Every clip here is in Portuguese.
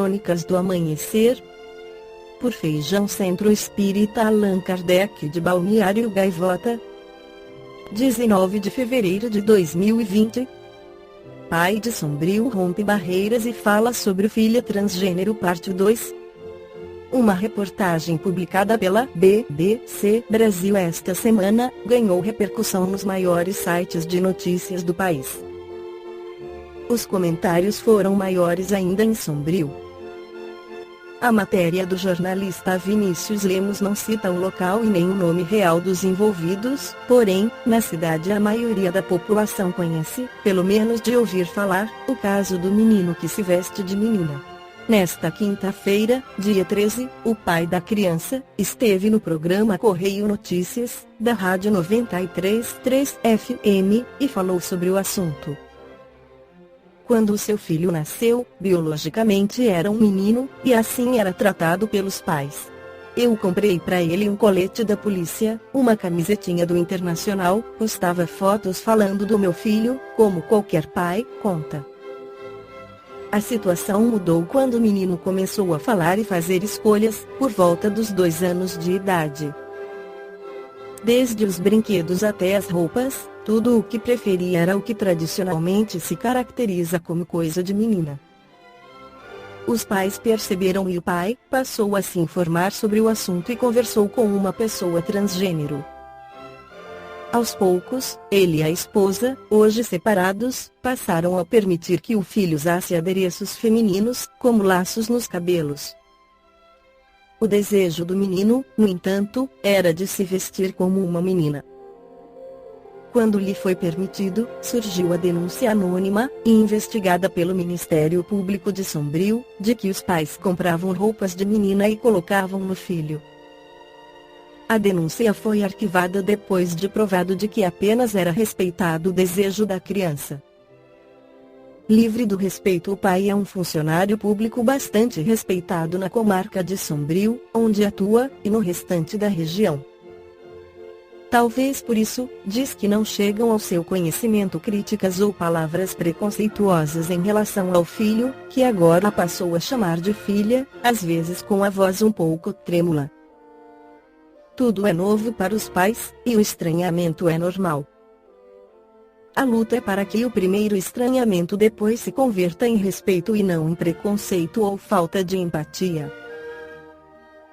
Crônicas do Amanhecer, por Feijão Centro Espírita Allan Kardec de Balneário Gaivota, 19 de fevereiro de 2020. Pai de Sombrio rompe barreiras e fala sobre o filho transgênero parte 2. Uma reportagem publicada pela BBC Brasil esta semana ganhou repercussão nos maiores sites de notícias do país. Os comentários foram maiores ainda em Sombrio. A matéria do jornalista Vinícius Lemos não cita o local e nem o nome real dos envolvidos, porém, na cidade a maioria da população conhece, pelo menos de ouvir falar, o caso do menino que se veste de menina. Nesta quinta-feira, dia 13, o pai da criança esteve no programa Correio Notícias, da Rádio 93.3 FM, e falou sobre o assunto. Quando o seu filho nasceu, biologicamente era um menino, e assim era tratado pelos pais. Eu comprei para ele um colete da polícia, uma camisetinha do Internacional, postava fotos falando do meu filho, como qualquer pai, conta. A situação mudou quando o menino começou a falar e fazer escolhas, por volta dos 2 anos de idade. Desde os brinquedos até as roupas, tudo o que preferia era o que tradicionalmente se caracteriza como coisa de menina. Os pais perceberam e o pai passou a se informar sobre o assunto e conversou com uma pessoa transgênero. Aos poucos, ele e a esposa, hoje separados, passaram a permitir que o filho usasse adereços femininos, como laços nos cabelos. O desejo do menino, no entanto, era de se vestir como uma menina. Quando lhe foi permitido, surgiu a denúncia anônima, e investigada pelo Ministério Público de Sombrio, de que os pais compravam roupas de menina e colocavam no filho. A denúncia foi arquivada depois de provado de que apenas era respeitado o desejo da criança. Livre do respeito, o pai é um funcionário público bastante respeitado na comarca de Sombrio, onde atua, e no restante da região. Talvez por isso, diz que não chegam ao seu conhecimento críticas ou palavras preconceituosas em relação ao filho, que agora passou a chamar de filha, às vezes com a voz um pouco trêmula. Tudo é novo para os pais, e o estranhamento é normal. A luta é para que o primeiro estranhamento depois se converta em respeito e não em preconceito ou falta de empatia.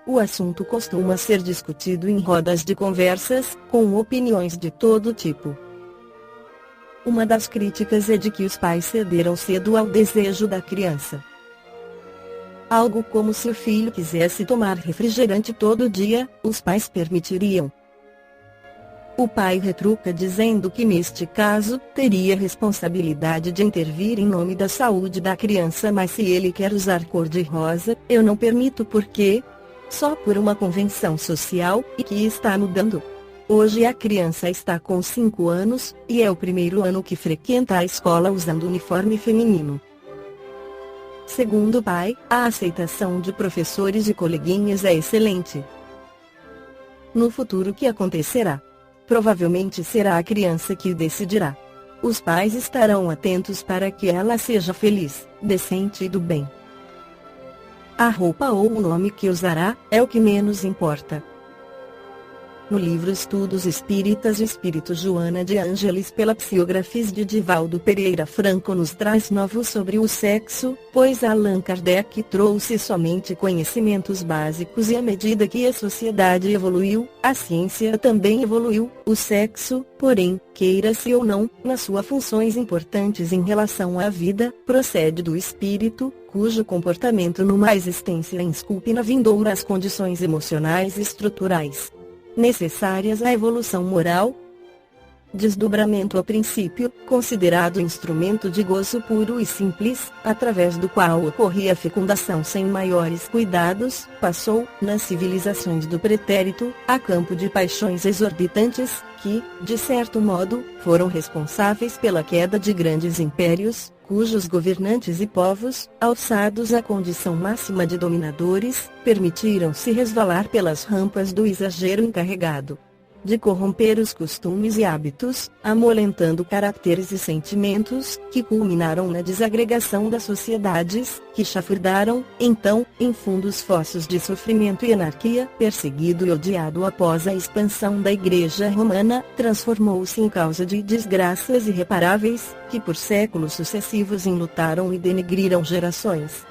O assunto costuma ser discutido em rodas de conversas, com opiniões de todo tipo. Uma das críticas é de que os pais cederam cedo ao desejo da criança. Algo como se o filho quisesse tomar refrigerante todo dia, os pais permitiriam. O pai retruca dizendo que neste caso, teria responsabilidade de intervir em nome da saúde da criança, mas se ele quer usar cor-de-rosa, eu não permito porque, só por uma convenção social, e que está mudando. Hoje a criança está com 5 anos, e é o primeiro ano que frequenta a escola usando uniforme feminino. Segundo o pai, a aceitação de professores e coleguinhas é excelente. No futuro, o que acontecerá? Provavelmente será a criança que decidirá. Os pais estarão atentos para que ela seja feliz, decente e do bem. A roupa ou o nome que usará, é o que menos importa. No livro Estudos Espíritas, o Espírito Joana de Ângeles, pela psicografia de Divaldo Pereira Franco, nos traz novos sobre o sexo, pois Allan Kardec trouxe somente conhecimentos básicos e à medida que a sociedade evoluiu, a ciência também evoluiu. O sexo, porém, queira-se ou não, nas suas funções importantes em relação à vida, procede do espírito, cujo comportamento numa existência esculpe na vindoura as condições emocionais e estruturais necessárias à evolução moral. Desdobramento ao princípio, considerado instrumento de gozo puro e simples, através do qual ocorria a fecundação sem maiores cuidados, passou, nas civilizações do pretérito, a campo de paixões exorbitantes, que, de certo modo, foram responsáveis pela queda de grandes impérios, cujos governantes e povos, alçados à condição máxima de dominadores, permitiram-se resvalar pelas rampas do exagero encarregado de corromper os costumes e hábitos, amolentando caracteres e sentimentos, que culminaram na desagregação das sociedades, que chafurdaram, então, em fundos fossos de sofrimento e anarquia. Perseguido e odiado após a expansão da Igreja Romana, transformou-se em causa de desgraças irreparáveis, que por séculos sucessivos enlutaram e denegriram gerações.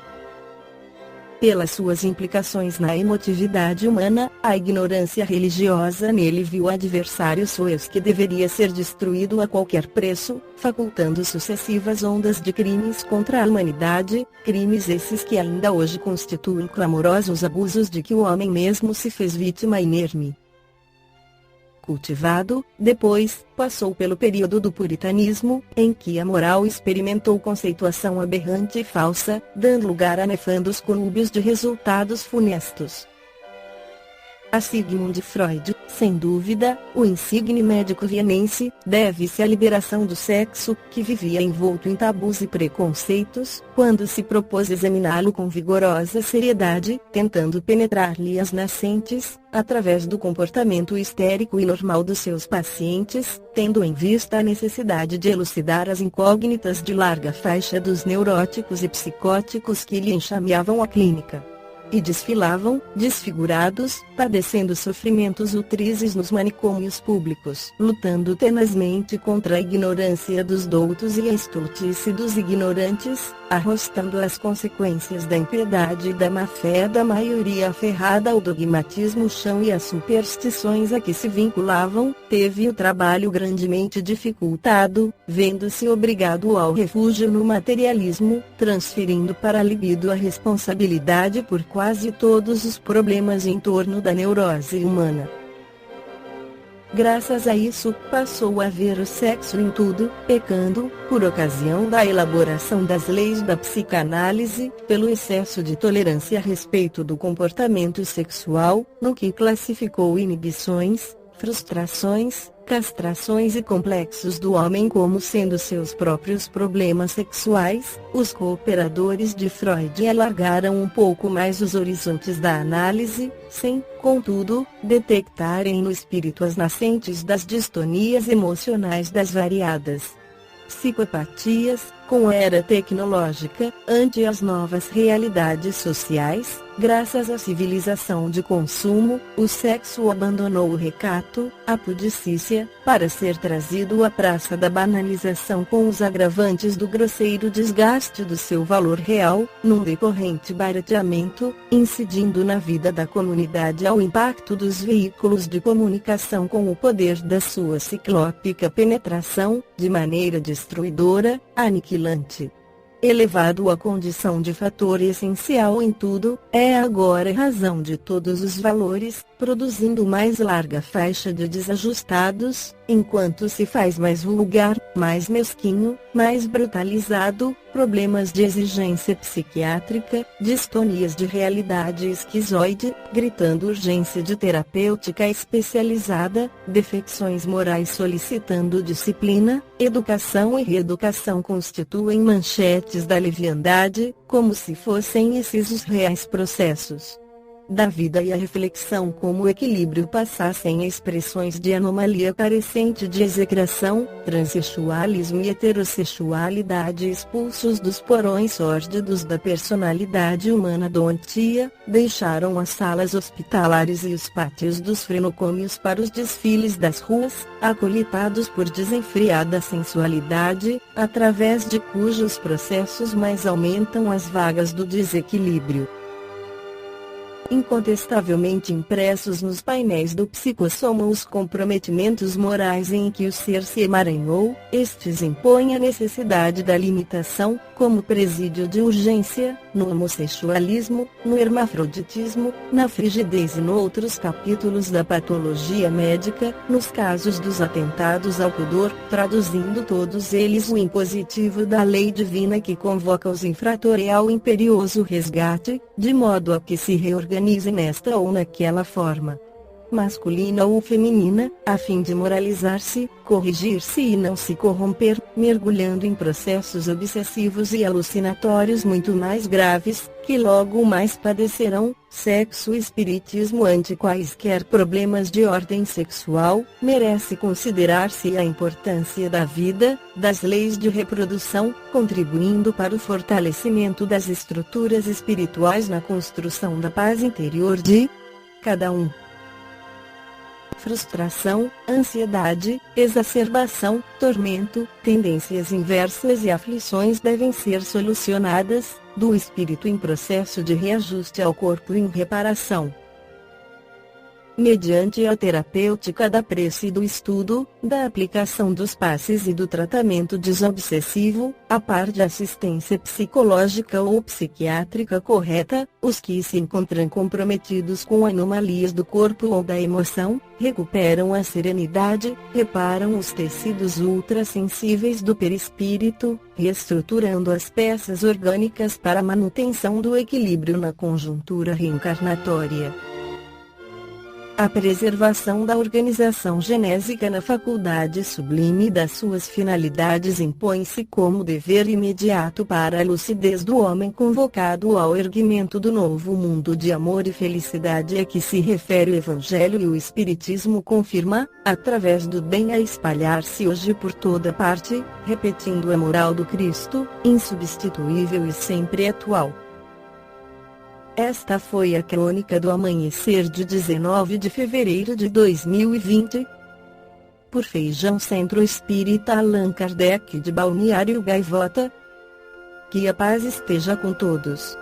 Pelas suas implicações na emotividade humana, a ignorância religiosa nele viu adversário soez que deveria ser destruído a qualquer preço, facultando sucessivas ondas de crimes contra a humanidade, crimes esses que ainda hoje constituem clamorosos abusos de que o homem mesmo se fez vítima inerme. Cultivado, depois, passou pelo período do puritanismo, em que a moral experimentou conceituação aberrante e falsa, dando lugar a nefandos conúbios de resultados funestos. A Sigmund Freud, sem dúvida, o insigne médico vienense, deve-se à liberação do sexo, que vivia envolto em tabus e preconceitos, quando se propôs examiná-lo com vigorosa seriedade, tentando penetrar-lhe as nascentes, através do comportamento histérico e normal dos seus pacientes, tendo em vista a necessidade de elucidar as incógnitas de larga faixa dos neuróticos e psicóticos que lhe enxameavam a clínica. E desfilavam, desfigurados, padecendo sofrimentos utrizes nos manicômios públicos, lutando tenazmente contra a ignorância dos doutos e a estultice dos ignorantes, arrostando as consequências da impiedade e da má-fé da maioria aferrada ao dogmatismo chão e às superstições a que se vinculavam, teve o trabalho grandemente dificultado, vendo-se obrigado ao refúgio no materialismo, transferindo para a libido a responsabilidade por quase todos os problemas em torno da neurose humana. Graças a isso, passou a ver o sexo em tudo, pecando, por ocasião da elaboração das leis da psicanálise, pelo excesso de tolerância a respeito do comportamento sexual, no que classificou inibições, frustrações, castrações e complexos do homem como sendo seus próprios problemas sexuais. Os cooperadores de Freud alargaram um pouco mais os horizontes da análise, sem, contudo, detectarem no espírito as nascentes das distonias emocionais das variadas psicopatias, com a era tecnológica, ante as novas realidades sociais. Graças à civilização de consumo, o sexo abandonou o recato, a pudicícia, para ser trazido à praça da banalização com os agravantes do grosseiro desgaste do seu valor real, num decorrente barateamento, incidindo na vida da comunidade ao impacto dos veículos de comunicação com o poder da sua ciclópica penetração, de maneira destruidora, aniquilante. Elevado à condição de fator essencial em tudo, é agora razão de todos os valores, produzindo mais larga faixa de desajustados, enquanto se faz mais vulgar, mais mesquinho, mais brutalizado, problemas de exigência psiquiátrica, distonias de realidade esquizoide, gritando urgência de terapêutica especializada, defecções morais solicitando disciplina, educação e reeducação constituem manchetes da leviandade, como se fossem esses os reais processos da vida e a reflexão como o equilíbrio passassem a expressões de anomalia carecente de execração, transexualismo e heterossexualidade expulsos dos porões sórdidos da personalidade humana doentia, deixaram as salas hospitalares e os pátios dos frenocômios para os desfiles das ruas, acolitados por desenfreada sensualidade, através de cujos processos mais aumentam as vagas do desequilíbrio. Incontestavelmente impressos nos painéis do psicossoma os comprometimentos morais em que o ser se emaranhou, estes impõem a necessidade da limitação, como presídio de urgência, no homossexualismo, no hermafroditismo, na frigidez e noutros capítulos da patologia médica, nos casos dos atentados ao pudor, traduzindo todos eles o impositivo da lei divina que convoca os infratores ao imperioso resgate, de modo a que se reorganizem nesta ou naquela forma, masculina ou feminina, a fim de moralizar-se, corrigir-se e não se corromper, mergulhando em processos obsessivos e alucinatórios muito mais graves, que logo mais padecerão, sexo e espiritismo ante quaisquer problemas de ordem sexual, merece considerar-se a importância da vida, das leis de reprodução, contribuindo para o fortalecimento das estruturas espirituais na construção da paz interior de cada um. Frustração, ansiedade, exacerbação, tormento, tendências inversas e aflições devem ser solucionadas, do espírito em processo de reajuste ao corpo em reparação. Mediante a terapêutica da prece e do estudo, da aplicação dos passes e do tratamento desobsessivo, a par de assistência psicológica ou psiquiátrica correta, os que se encontram comprometidos com anomalias do corpo ou da emoção, recuperam a serenidade, reparam os tecidos ultrassensíveis do perispírito, reestruturando as peças orgânicas para a manutenção do equilíbrio na conjuntura reencarnatória. A preservação da organização genésica na faculdade sublime das suas finalidades impõe-se como dever imediato para a lucidez do homem convocado ao erguimento do novo mundo de amor e felicidade a que se refere o Evangelho e o Espiritismo confirma, através do bem a espalhar-se hoje por toda parte, repetindo a moral do Cristo, insubstituível e sempre atual. Esta foi a crônica do amanhecer de 19 de fevereiro de 2020. Por Feijão Centro Espírita Allan Kardec de Balneário Gaivota. Que a paz esteja com todos.